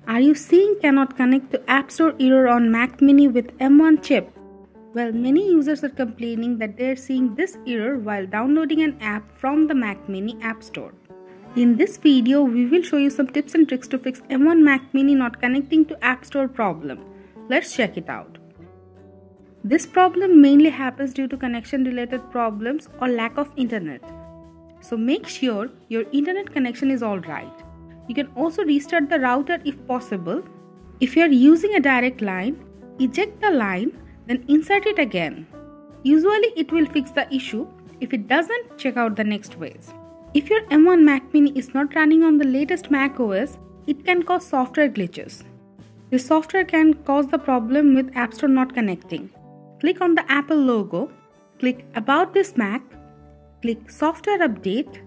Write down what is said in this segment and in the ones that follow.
Are you seeing cannot connect to App Store error on Mac Mini with M1 chip? Well, many users are complaining that they are seeing this error while downloading an app from the Mac Mini App Store. In this video, we will show you some tips and tricks to fix M1 Mac Mini not connecting to App Store problem. Let's check it out. This problem mainly happens due to connection related problems or lack of internet. So make sure your internet connection is alright. You can also restart the router if possible. If you are using a direct line, eject the line, then insert it again. Usually it will fix the issue. If it doesn't, check out the next ways. If your M1 Mac Mini is not running on the latest macOS, it can cause software glitches. This software can cause the problem with App Store not connecting. Click on the Apple logo, click About this Mac, click Software Update,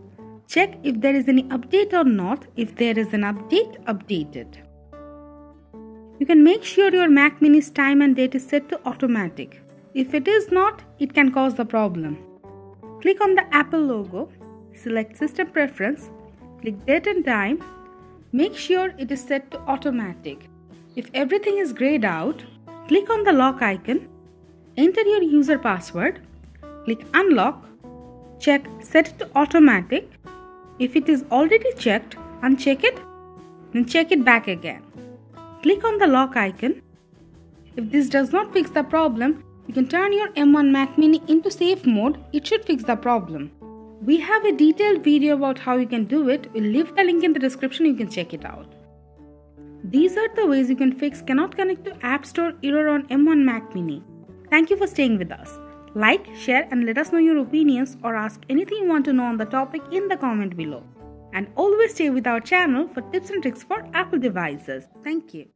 check if there is any update or not. If there is an update, update it. You can make sure your Mac Mini's time and date is set to automatic. If it is not, it can cause the problem. Click on the Apple logo, select System Preference, click Date and Time, make sure it is set to automatic. If everything is grayed out, click on the lock icon, enter your user password, click Unlock, check Set to Automatic. If it is already checked, uncheck it, then check it back again. Click on the lock icon. If this does not fix the problem, you can turn your M1 Mac Mini into safe mode. It should fix the problem. We have a detailed video about how you can do it. We'll leave the link in the description, you can check it out. These are the ways you can fix cannot connect to App Store error on M1 Mac Mini. Thank you for staying with us. Like, share and let us know your opinions or ask anything you want to know on the topic in the comment below. And always stay with our channel for tips and tricks for Apple devices. Thank you.